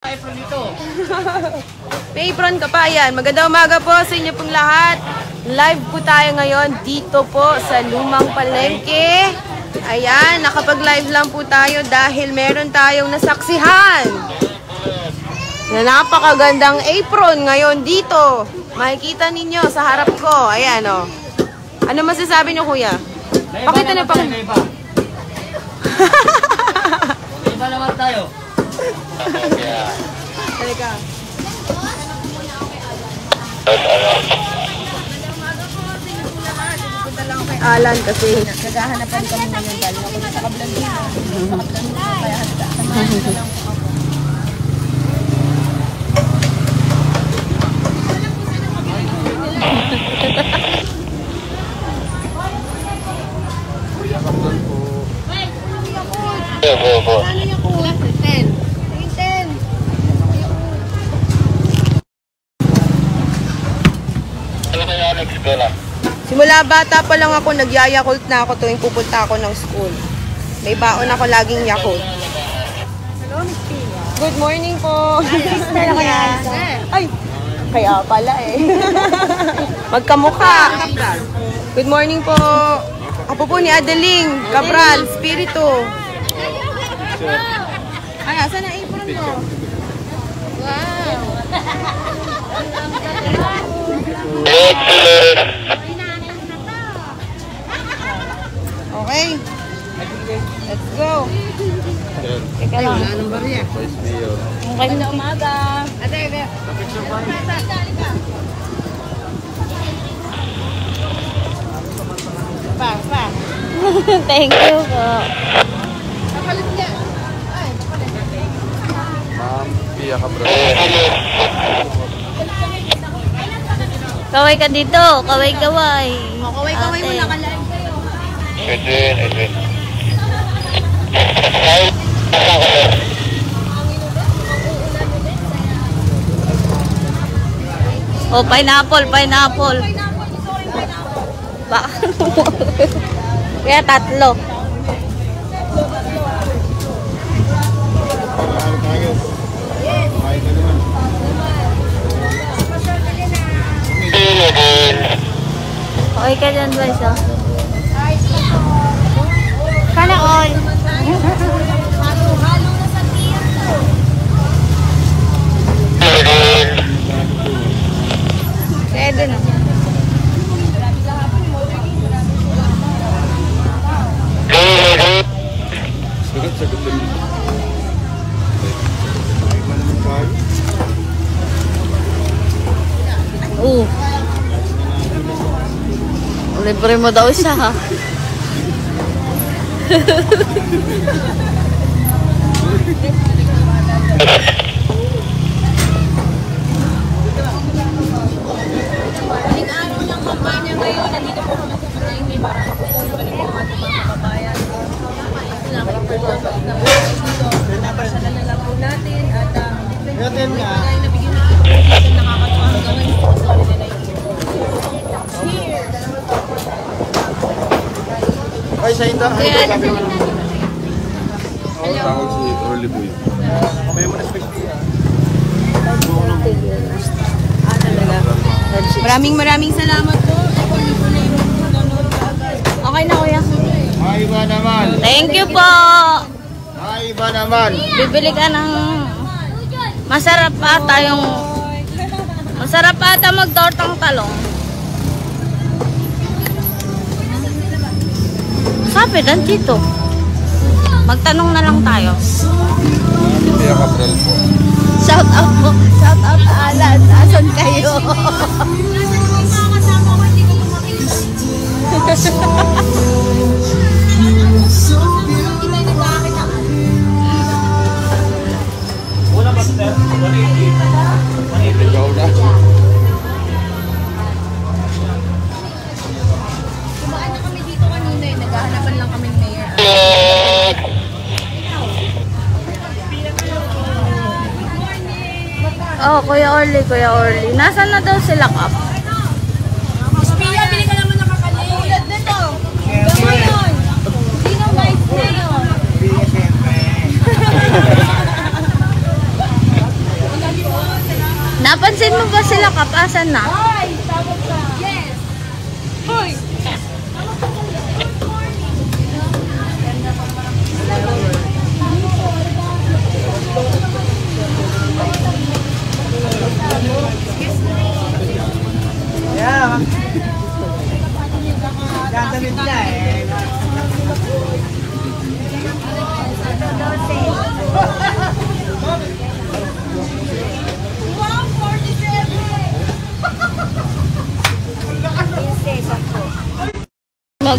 Apron dito. May apron ka pa. Ayan. Magandang umaga po sa inyo pong lahat. Live po tayo ngayon dito po sa Lumang Palengke. Ayan. Nakapag-live lang po tayo dahil meron tayong nasaksihan na napakagandang apron ngayon dito. Makikita ninyo sa harap ko. Ayan o. Ano masasabi niyo, kuya? Pakita na pang... Iba naman tayo. Halika. Pupunta lang kay Alan kasi naghahanapan kami ngayon dahil ako sa kablang dito. Sa kablang dito kaya samahan ko lang po ako. Simula bata pa lang ako, nagyayakult na ako tuwing pupunta ako ng school. May baon ako laging Yakult. Hello, Miss Pia. Good morning po. Ay, kaya pala eh. Magkamukha. Good morning po. Ako po ni Adeling Cabral, Spirito. Ay, asan na apron mo? Wow. Okay. Let's go. Teka lang. Anong bariya? Okay na umaga. Ate. Pa. Thank you po. Nakalit niya. Ay, nakalit. Ma'am Pia Cabral. Kaway ka dito. Kaway. Kaway mo naka-live kayo. Edwin. Oh, pineapple. Baka. Kaya tatlo. Okay ka dyan, boys, oh. Kana all. Halo na sa tiyan ko. Pwede na. Sagot din. Libre mo daw siya, ha? Araw ng kampanya ngayon, nandito po kami sa Palengke para tutulong pa rin po ang ating mga kababayan. Napasalan na lang po natin at different bagay na bigyan natin ng nakakatuwang gawin po sa kanila na here. Ay, sa ito. Tawag si Early Boy. Kamay mo na space niya. Maraming salamat po. Okay na, kuya. Ay, iba naman. Thank you po. Ay, iba naman. Bibili ka ng masarap ata magtortang talong. Sabi, dito. Magtanong na lang tayo. Pia Cabral po. Shout out po. Shout out Alan. Asan kayo? Una ba, sir? 180. Ikaw na. Kumaan na kami dito kanina eh. Naghahanapan lang kami ng mayor. Oh, Kuya Orly. Nasaan na daw sila, Kap? Pia, bili ka naman nakakalit. Tulad nito. Gawin. Sino nice na yun? Napansin mo ba sila kapasan na? Mag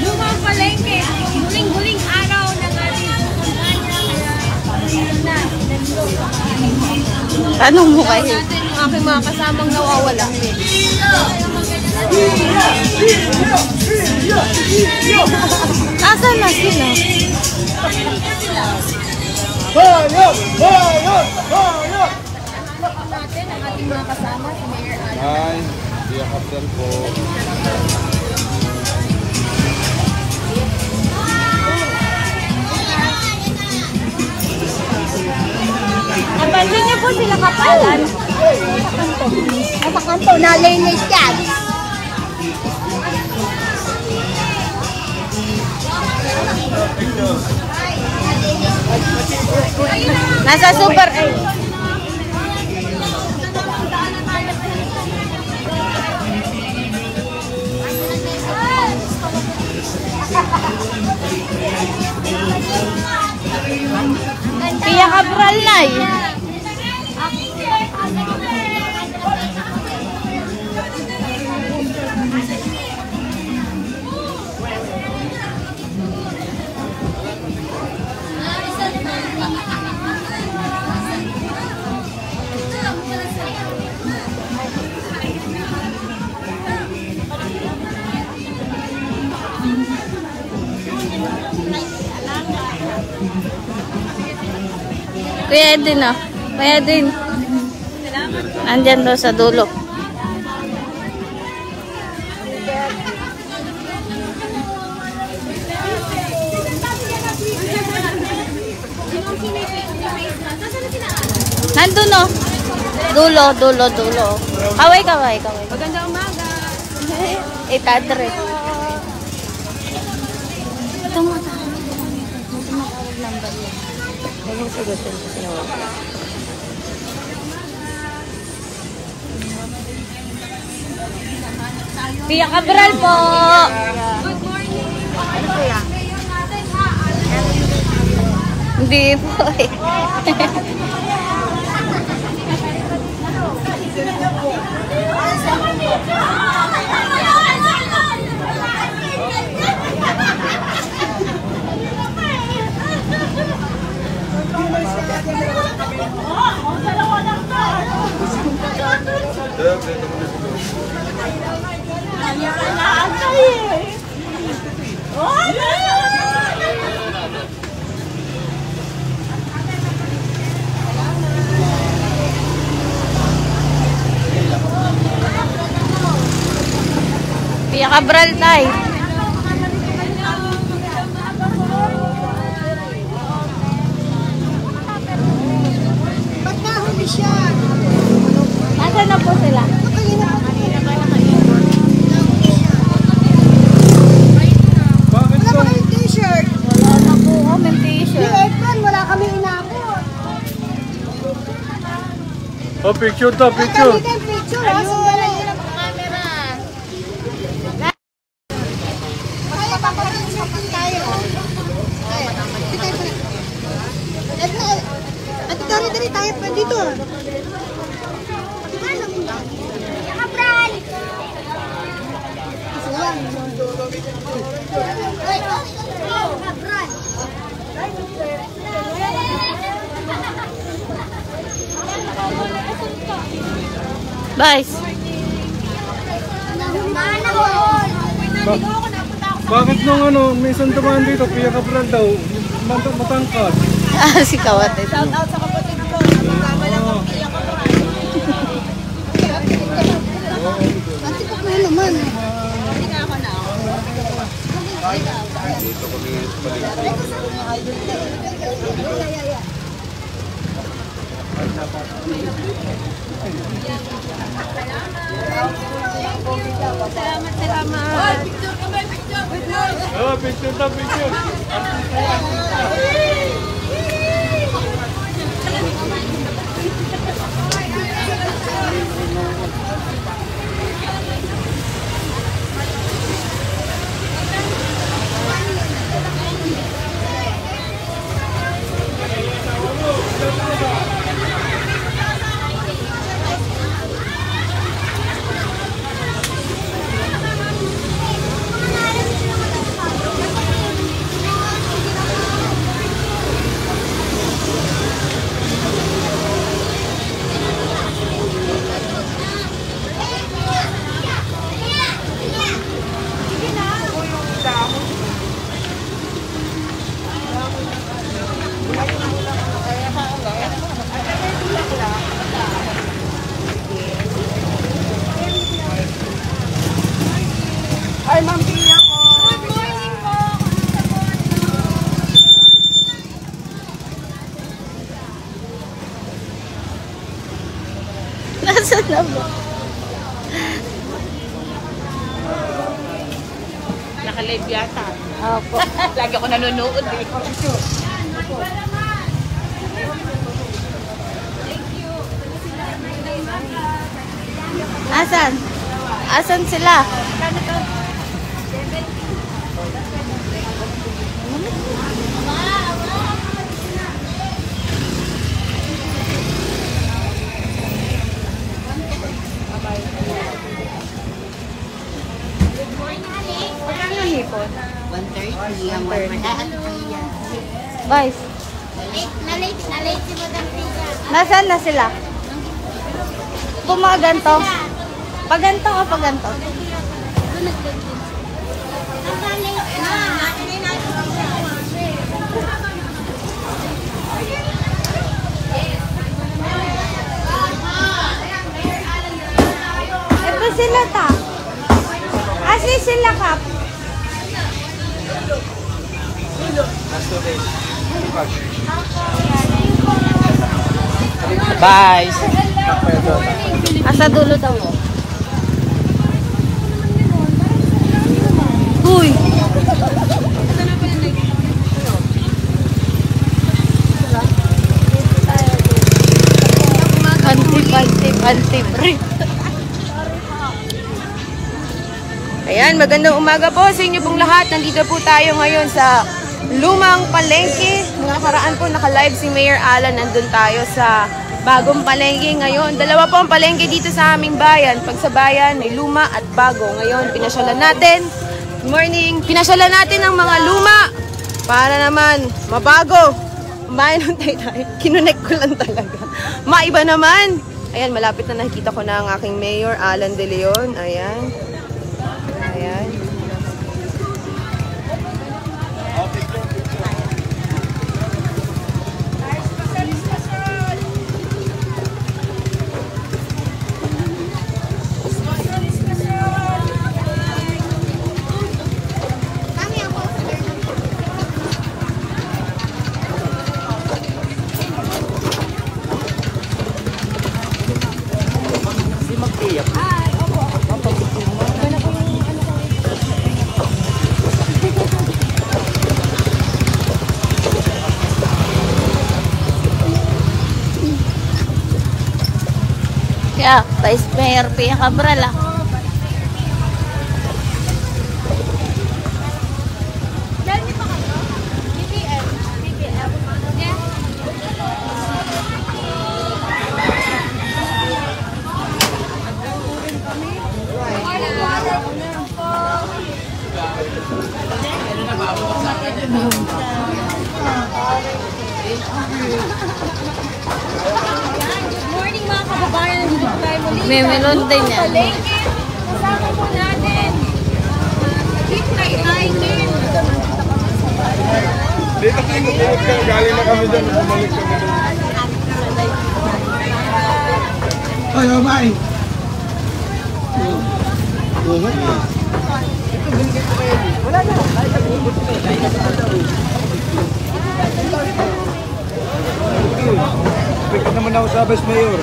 Lumang Palengke, huling-huling araw ng ating tanong mo kayo. Natin yung aking mga kasamang nawawala. Nasaan na sila? Natin ang ating mga kasama, si Mayor Al. Hi, Kuya Kapsel po. Napansin niyo po sila kapalan. Nasa kanto, nalinis yan. Nasa Super 8. Pia Cabral na eh. Kuya Edwin ah. Kuya Edwin. Andyan daw sa dulo. Nandun oh. Dulo. Kaway. Magandang umaga. 800. Ito mo. Pia Cabral po. Good morning. Ano po yan? Hindi po eh. Pia Cabral tayo. Ba't nahuli siya? Nasaan na po sila? Bakit Wala po? ba kayong t-shirt? Wala na po kami Di t-shirt. Edwin, wala kami inabot. Oh, picture to, Kami picture. din picture, ha? Sandali. Magpapapalit tayo. Ay, Edwin, ate, dari tayo pa dito. Kapral! Kapral! Guys, Bakit nung ano, minsan dumaan dito, Kuya Kapsel daw, matangkad. si Kawat ito. Shout out sa kapatid ko. Napagkama lang ang piyak ko. Salamat. Oh, picture na, picture. Ay, Ma'am Pia ko. Good morning po. Nasaan na ba? Naka-live yata. Opo. Lagi ako nanonood eh. Asan? Asan sila? Magkano yung hipon? 1:30 ang 1:30. Boys, Na-late si Madam Tia. nasaan na sila? Pumaganto. Paganto o paganto? Naka-late na. Ito sila ta. Asi sila kap. Bye! Asa dulo daw mo. Uy. Antip. Ayan, magandang umaga po sa inyo pong lahat. Nandito po tayo ngayon sa Lumang Palengke. Nakaraan po naka-live si Mayor Alan. Nandun tayo sa bagong palengke ngayon. Dalawa po ang palengke dito sa aming bayan. Pag sa bayan, may luma at bago. Ngayon, pinasyalan natin. Good morning. Pinasyalan natin ang mga luma para naman mabago. Kumain ng tayo. Kinunek ko lang talaga. Maiba naman. Ayan, malapit na nakikita ko na ang aking Mayor Alan De Leon. Ayan. Ayan. Kami ako. Kaya, Vice Mayor Pia Cabral ah. Good morning mga kababayan. Dito tayo muli. May melon din yan. Palengke. Kasama po natin. Big Night Hiking. Dito tingin ka, galing na kami dyan. Bumalik kami dyan. Ay, amay! Pick naman ako sa Vice Mayor.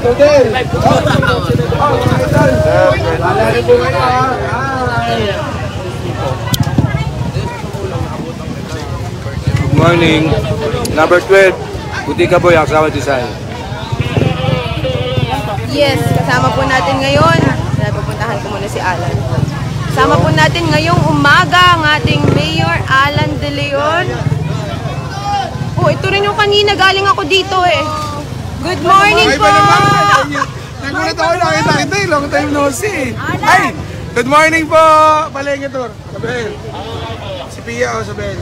Hotel! Good morning. Number 12. Butika Boy, Aksawa Design. Yes, kasama po natin ngayon. Pupuntahan ko muna si Alan. Kasama po natin ngayong umaga ang ating Mayor Alan De Leon. Oh, ito rin yung kanina. Galing ako dito eh. Good morning po! Nagulat ako, nakita kita eh. Long time no see. Ay! Good morning po! Palengke Tour. Sabel. Si Pia o Sabel.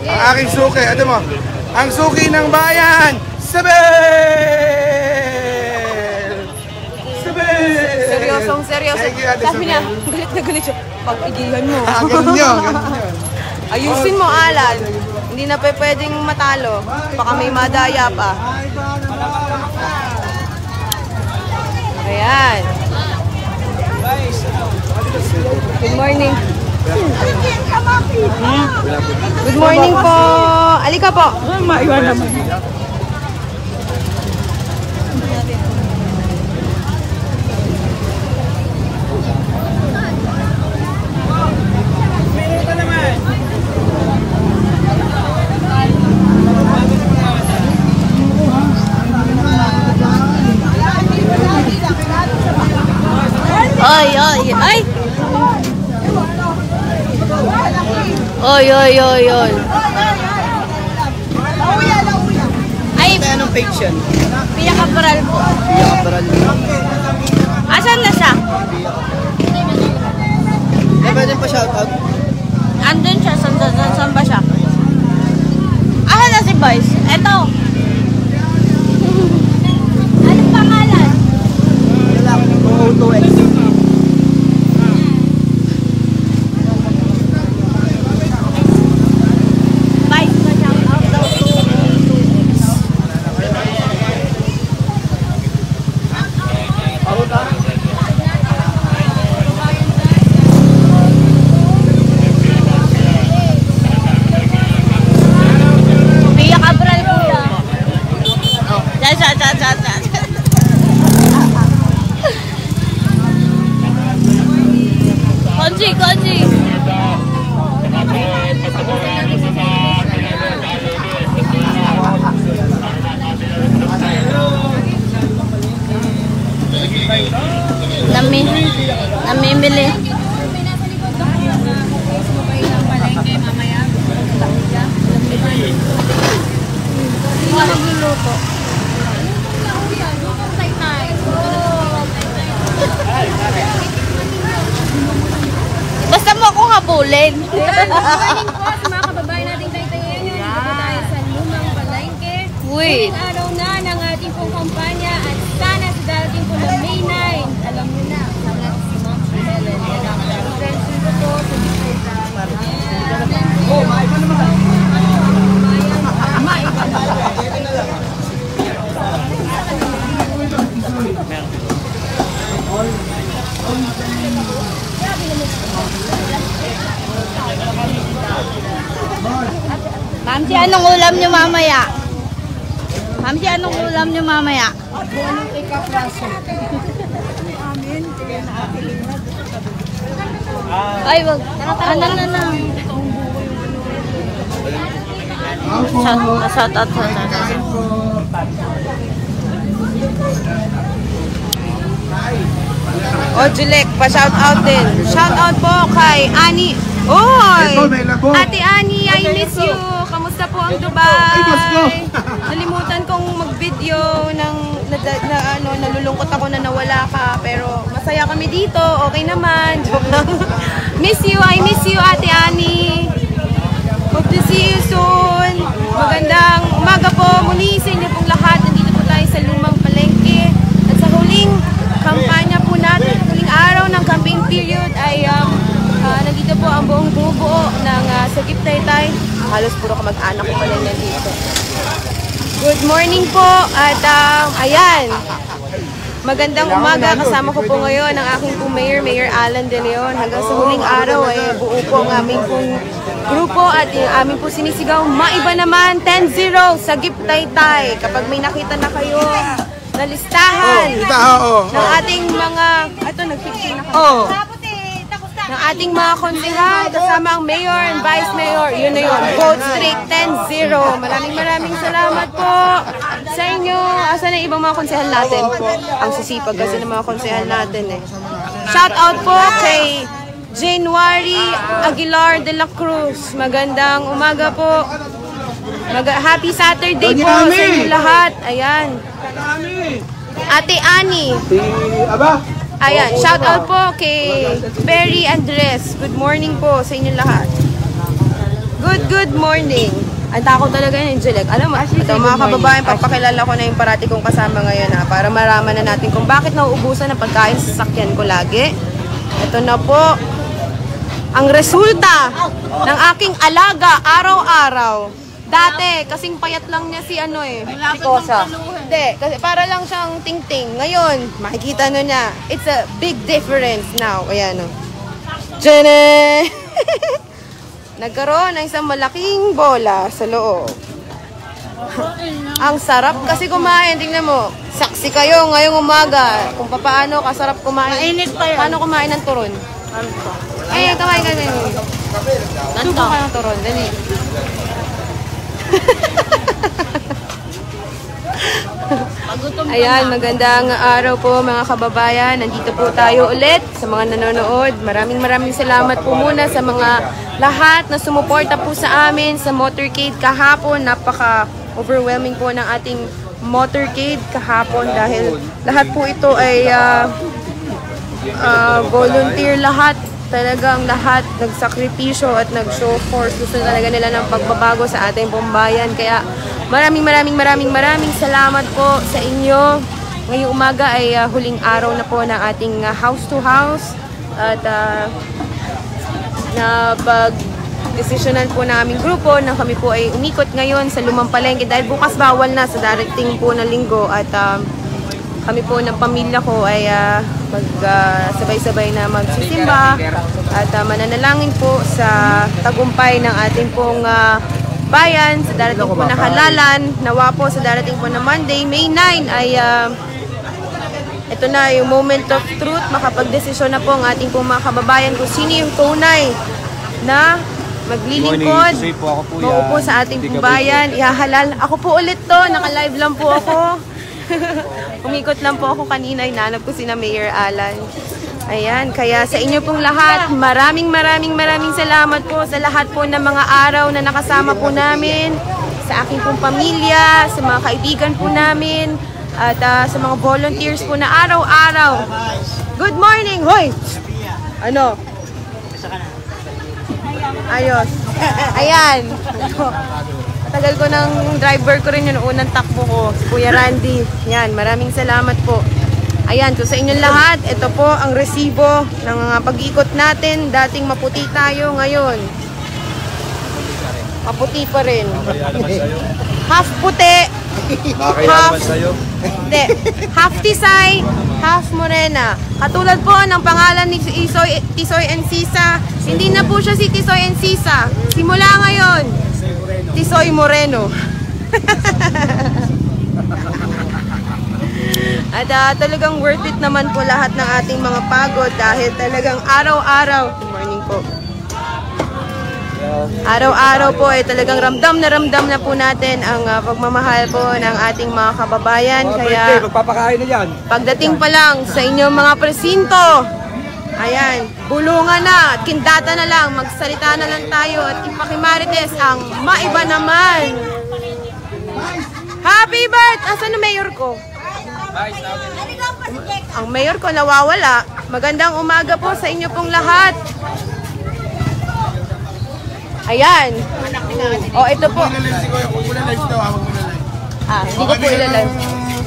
Ang aking suki. Ano mo? Ang suki ng bayan! Sabel! Sabel! Seryosong seryoso. Thank you, Ate Sabi niya, Sabel. galit na galit siya. Pag-igihan mo. Ganun yun, ganun yun. Ayusin mo, Alan. Hindi na pwedeng matalo. Baka may madaya pa. Ayan. Good morning. Good morning po. Alika po. Maiwan naman. Oy, oy, ay! Oy, oy, oy, oy. Ay, Anong page yan? pinakaparal po. Pinakaparal. Asan na siya? Pwede pa shoutout. Andun siya. Saan ba siya? Asan na si Vice? Eto. Anong pangalan? Ano lang, O2X. Vice na siya. Pia Cabral po siya. Cha. Konji. Namimili. Magluluto. Basta mo akong habulin. Good morning po sa mga kababayan nating Taytayan. Dito po tayo sa Lumang Palengke. Uy. Huling araw na ng ating pong kampanya at sana sa darating po ng May 9. Alam mo na, sana si Ma'am Helen. Yan ang presentation ko po sa Bisita. Ma'am, si anong ulam nyo mamaya? Ma'am, si anong ulam nyo mamaya? Ay, wag. Ano na. Shout out. O, Julek, pa-shout out din. Shout out po kay Ani. Oy! Ate Ani, I miss you. Kamusta po ang Dubai? Nalimutan kong mag-video ng nalulungkot ako na nawala ka. Pero masaya kami dito. Okay naman. Joke lang. Miss you. I miss you, Ate Ani. Hope to see you soon. Magandang umaga po muli sa inyo pong lahat. Nandito po tayo sa Lumang Palengke. At sa huling kampanya po natin, huling araw ng campaign period ay nandito po ang buong bumubuo ng Sagip Taytay. Halos puro kamag-anak ko pala nandito. Good morning po at ayan, magandang umaga. Kasama ko po ngayon ang aking pong Mayor Alan De Leon. Hanggang sa huling araw ay buo po ang aming pong grupo at yung aming po sinisigaw, maiba naman, 10-0 sa Gift Taytay. Kapag may nakita na kayo na listahan ng ating mga, ito nag-15 na kayo. Ng ating mga konsehal, kasama ang mayor and vice mayor, yun na yun, vote straight 10-0. Maraming salamat po sa inyo. Asan na ibang mga konsehal natin? Ang sisipag kasi ng mga konsehal natin eh. Shout out po kay January Aguilar de la Cruz. Magandang umaga po. Happy Saturday po sa inyo lahat. Ayan. Ate Annie. Ayan, shout out po kay Perry Andres. Good morning po sa inyo lahat. Good morning. Ang takot talaga yun, Angelic. Alam mo, ito mga kababayan, papakilala ko na yung parati kong kasama ngayon para maraman na natin kung bakit nauubusan ng pagkain sa sasakyan ko lagi. Ito na po ang resulta ng aking alaga araw-araw. Dati, kasing payat lang niya si ano eh. Si Kosa. Hindi, kasi para lang siyang ting-ting. Ngayon, makikita nyo niya. It's a big difference now. Ayan o. Tchanan! Nagkaroon ng isang malaking bola sa loob. Ang sarap kasi kumain. Tingnan mo. Saksi kayo ngayong umaga kung paano kasarap kumain. Mainit pa yun. Paano kumain ng turon? Ay, kumain ka na yun. Subo ka ng turon. Dali. Ayan, magandang araw po mga kababayan. Nandito po tayo ulit sa mga nanonood. Maraming salamat po muna sa mga lahat na sumuporta po sa amin sa motorcade kahapon. Napaka-overwhelming po ng ating motorcade kahapon dahil lahat po ito ay volunteer lahat. Talagang lahat nagsakripisyo at nag-show force. Gusto talaga nila ng pagbabago sa ating pambayan. Kaya maraming salamat po sa inyo. Ngayong umaga ay huling araw na po ng ating house to house. At na pag-desisyonan po ng aming grupo na kami po ay umikot ngayon sa Lumang Palengke dahil bukas bawal na sa darating po na linggo. At kami po ng pamilya ko ay sabay-sabay na magsisimba at mananalangin po sa tagumpay ng ating pong bayan sa darating po na halalan. Nawa po sa darating po na Monday, May 9 ay ito na yung moment of truth. Makapag-desisyon na po ang ating pong mga kababayan kung sino yung tunay na maglilingkod maupo sa ating pong bayan. Ihahalal. Ako po ulit to. Naka-live lang po ako. Umikot lang po ako kanina, hinanap ko sina Mayor Alan. Ayan, kaya sa inyo pong lahat, maraming salamat po sa lahat po ng mga araw na nakasama po namin, sa aking pong pamilya, sa mga kaibigan po namin, at sa mga volunteers po na araw-araw. Good morning! Hoy! Ano? Ayos. Ayan. Tagal ko ng driver ko rin yung unang takbo ko, si Kuya Randy. Yan, maraming salamat po. Ayan, so sa inyong lahat, ito po ang resibo ng pag-ikot natin. Dating maputi tayo, ngayon maputi pa rin. Half puti, half tisay, half morena. Katulad po ng pangalan ni Tisoy and Sisa. Hindi na po siya si Tisoy and Sisa. Simula ngayon, Tisoy Moreno. At talagang worth it naman po lahat ng ating mga pagod dahil talagang araw-araw, good morning po. Araw-araw po ay talagang ramdam na po natin ang pagmamahal po ng ating mga kababayan. Kaya pagdating pa lang sa inyong mga presinto, ayan, bulungan na at kindata na lang, magsalita na lang tayo at ipakimarites ang maiba naman. Happy birthday! Asan na mayor ko? Ang mayor ko nawawala. Magandang umaga po sa inyo pong lahat. Ayan. O, ito po. Hindi ko po ilalive.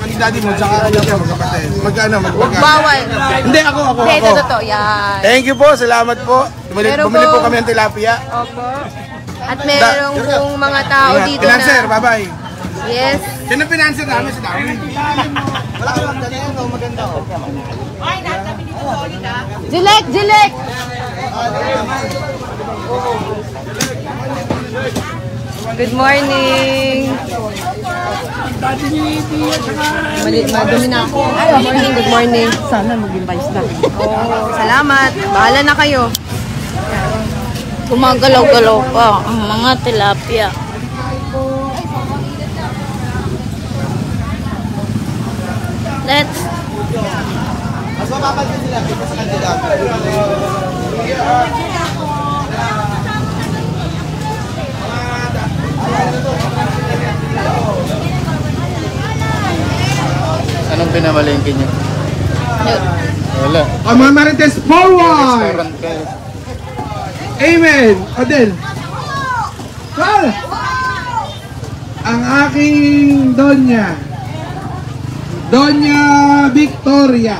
Ang daddy mo, tsaka ano siya, magkapatid. Magkano? Bawal. Hindi, ako. Hindi, ito. Yan. Thank you po, salamat po. Bumili po kami ng tilapia. Opo. At meron pong mga tao dito Sir, na bye-bye. Yes. Sino pinansin namin si Dami? Wala ka lang dali. Ito, maganda. Jilek, Jilek! Good morning! Madumi na ako. Good morning, good morning. Sana maging vice na. Oh, salamat. Bahala na kayo. Gumagalaw-galaw pa ang mga tilapia. Let's Mas mapapansin sila dito sa kanila. Anong pinamalengke niyo? Wala. Mga Marites, forward! Restaurant kayo. Amen! Adel! Well, ang aking Donya Victoria.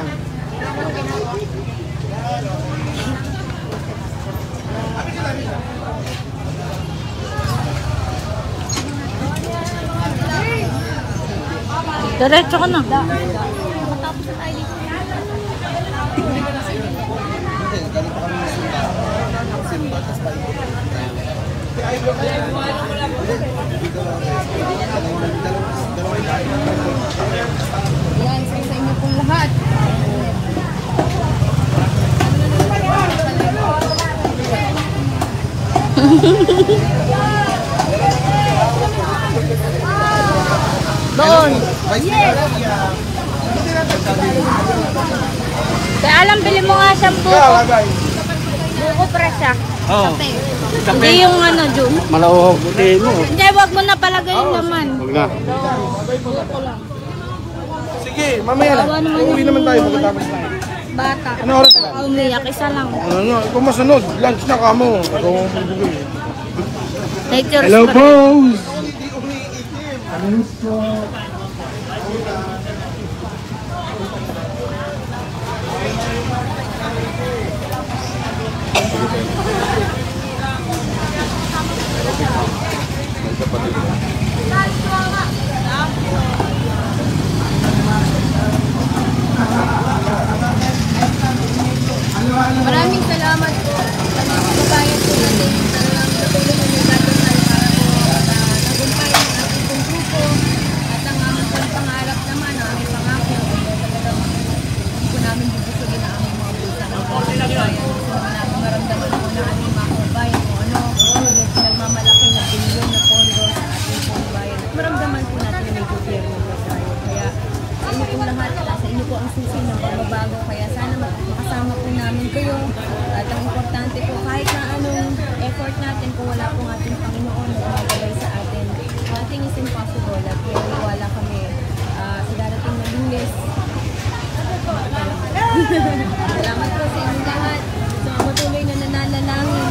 diretso ka na. Yan, sa inyo pong lahat. Doon. Kaya alam, bili mo nga siyang buko. Buko presya. Oo. Hindi yung ano, Jun. Malawag. Hindi mo. Hindi, wag mo na palagay yung laman. Huwag na. Sige, mamaya na. Awa naman Uwi yung naman tayo pagkatapos na. bata. Ano oras na? Umiyak, isa lang. Ano, kung masunod, lunch na kamo. Nature Hello, spray. boss! Maraming salamat po sa mga kababayan po natin. Talagang patuloy na nagdadasal para po nagumpay ang ating pong grupo at ang aming pong pangarap naman, ang aming pangako. Talagang hindi po namin bubusugin ang aming mga bulsa ng kababayan. Gusto namin maramdaman po na aming mga kababayan kung ano yung pinagmamalaki na bilyon na pondo sa ating pong bayan. At maramdaman po natin na may gobyerno po tayo. Kaya sa inyo pong lahat, sa inyo po ang susi ng pagbabago. Kaya sana makasama po namin kayo. At ang importante po, kahit na anong effort natin, kung wala pong ating Panginoon na gumagabay sa atin, nothing is impossible. At wala kami sa darating na Lunes. Salamat po sa inyong lahat. So, matuloy na nananalangin.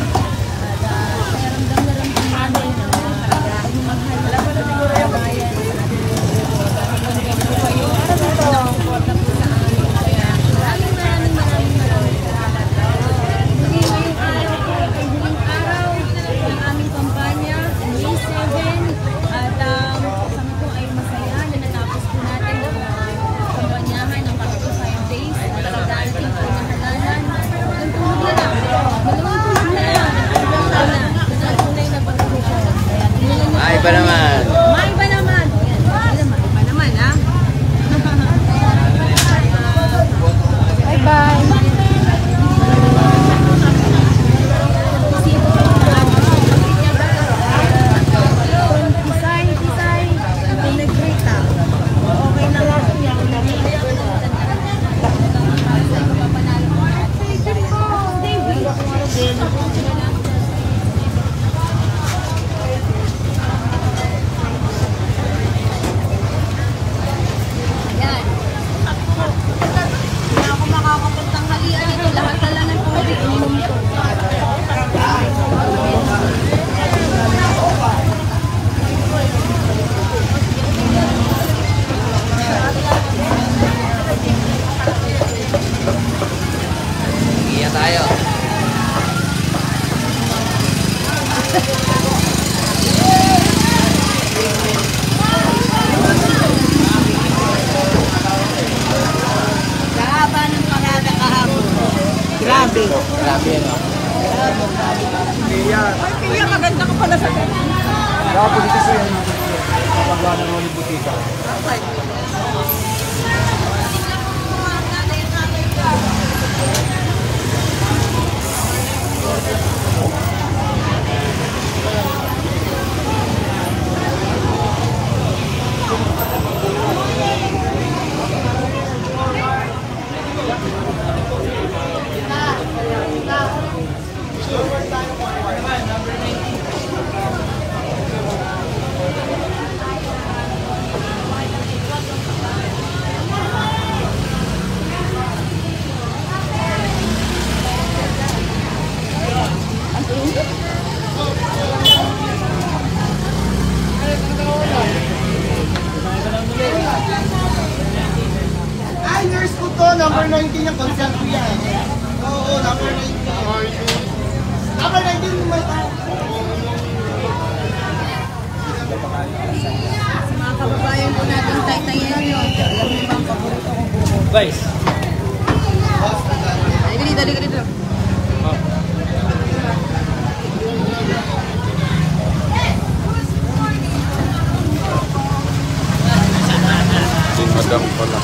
At pakiramdam na lang po namin na mahal na kabayan. Ay pa naman. Maiba naman. Maiba naman, ha? Bye-bye. Kaya maganda ka pala sa Ay, nurse ko to. Number 19 yung consent ko yan. Oo, number 19. Number 19 may tao. mga kababayan po natin taytayin nyo. Alam niyo ba ang paborito kong buko? Guys. Halika dito. Madam pala.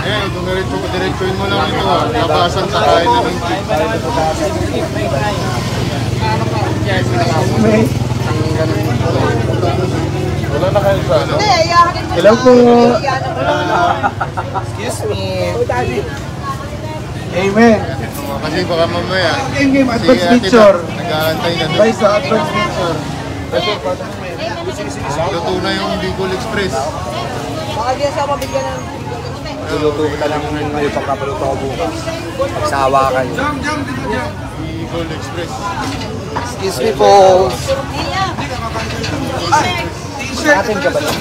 Ayan, kung diretsuin mo lang ito, labasan sa kain na ng chip. Wala na kayo sa ano? Hello po. Excuse me. Amen. Kasi baka mamaya, Game, si advance Ate picture. Dap, nag-aantay na doon. Guys, advance picture. Luto na yung Bicol Express. Baka di sa mabigyan ng... Luto kita lang ngayon pagkapaluto ko bukas. Magsawa kayo. Bicol Express. Excuse me po. Atin ka ba lang?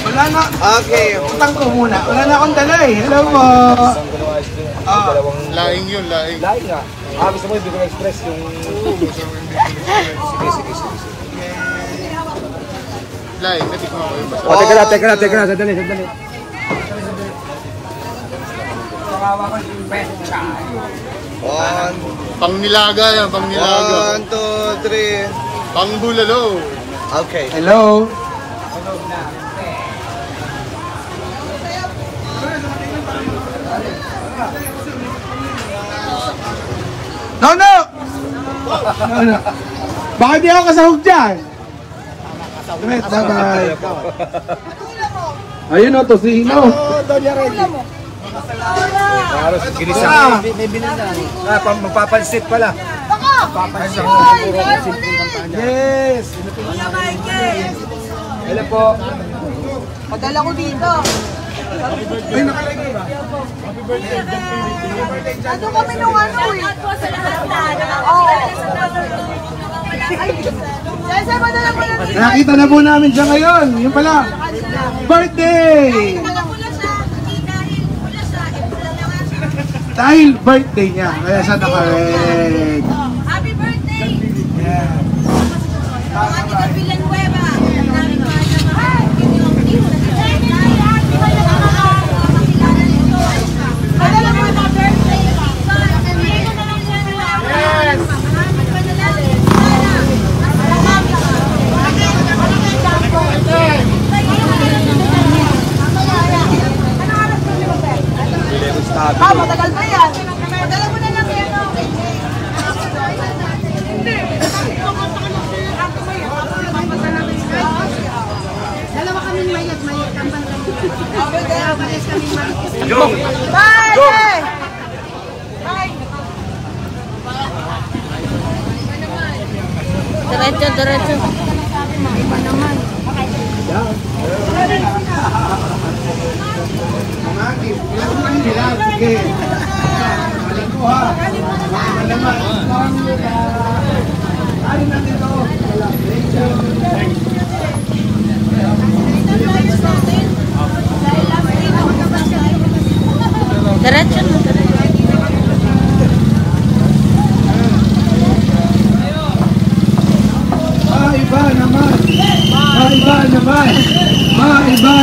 Wala na. Okay. Utang ko muna. Wala na akong dala eh. Hello po. Laing yun, laing. Lain nga. Gusto mo yung Bicol Express yung... Sige. Laing, natikman ko yung basta. O, teka na. Sadali. Pang nilaga yan, pang nilaga. 1, 2, 3. Pang bulalo. Okay. Hello. No. Baka di ako kasahog dyan. Bye-bye. Ayun o, tosino. Ginisa. Mapapansit pala. Mapapansit. Yes. Hello po. Padala ko dito. Ay, nakalagay ba? Ano kami nung ano eh? Oo. Sese, padala mo na dito. Nakita na po namin siya ngayon. Yung pala. Birthday! Dahil birthday niya. Kaya siya naka-red. Happy birthday! Yeah. Mga tiga Villanueva. Ang daming mahal na mahal. Padala mo na birthday. Yes! Matagal pa yan. Padala mo na lang yan. Dalawa kaming mayat. Tambal kami. Kaya pares kaming mayat. Bye! Diretso. Iba naman. Sige. Balik ko ha. Malaman. Ano na dito? Diretso.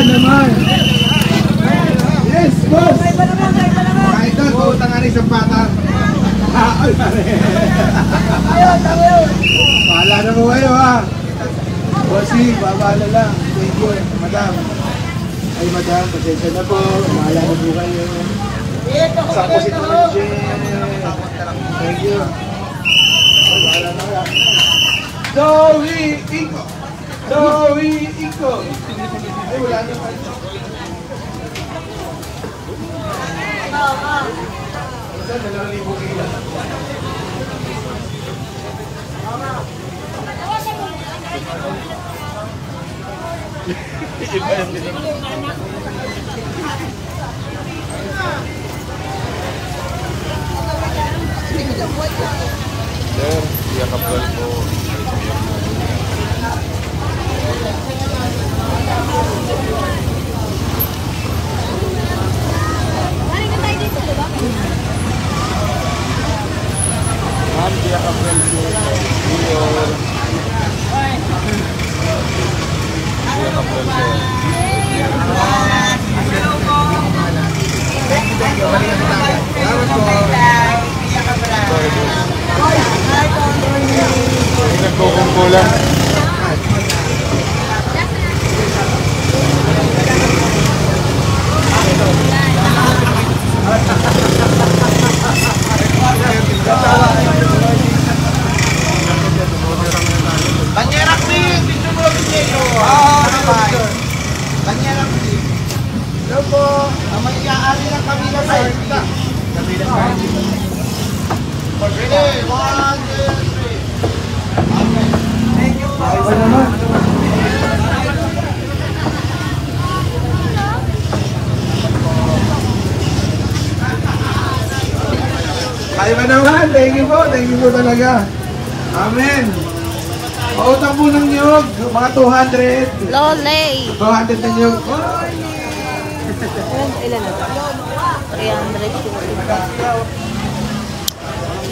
naman. Yes, boss. Ay, ito, pautang nga isang patang. Ay, pare. Bahala na mo kayo, ha. Bossy, babahala lang. Thank you, madam. Ay, madam, pasensya na po. Bahala na po kayo. Saan po si Tumanche? Thank you. Ay, bahala na kayo. Zoe Iko! Zoe Iko! Ay, wala na pa. Isa, 2,000 kilo. Nagkukumpulan. Banyerak din! Dito mo lang dito! Banyerak din! Hello po! May iaari ng Camila Party. Camila Party. Ready? 1, 2, 3. Thank you po! Ay, naman. Ay, naman. Thank you po. Thank you po talaga. Amen. Pautang po ng nyog. Mga 200. Lolay. 200 na nyog. Ilan na? 300.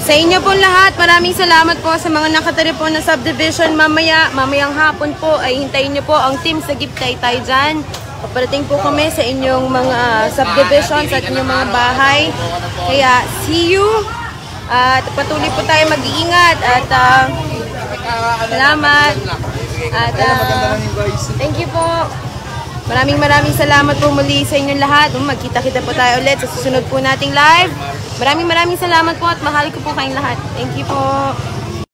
Sa inyo po lahat, maraming salamat po sa mga nakatari po na subdivision mamayang hapon po ay hintayin niyo po ang team sa Gift Taytay dyan. Paparating po kami sa inyong mga subdivisions at inyong mga bahay. Kaya, see you! At patuloy po tayo mag-iingat at salamat. At thank you po. Maraming salamat po muli sa inyong lahat. Magkita-kita po tayo ulit sa susunod po nating live. Maraming salamat po at mahal ko po kayong lahat. Thank you po.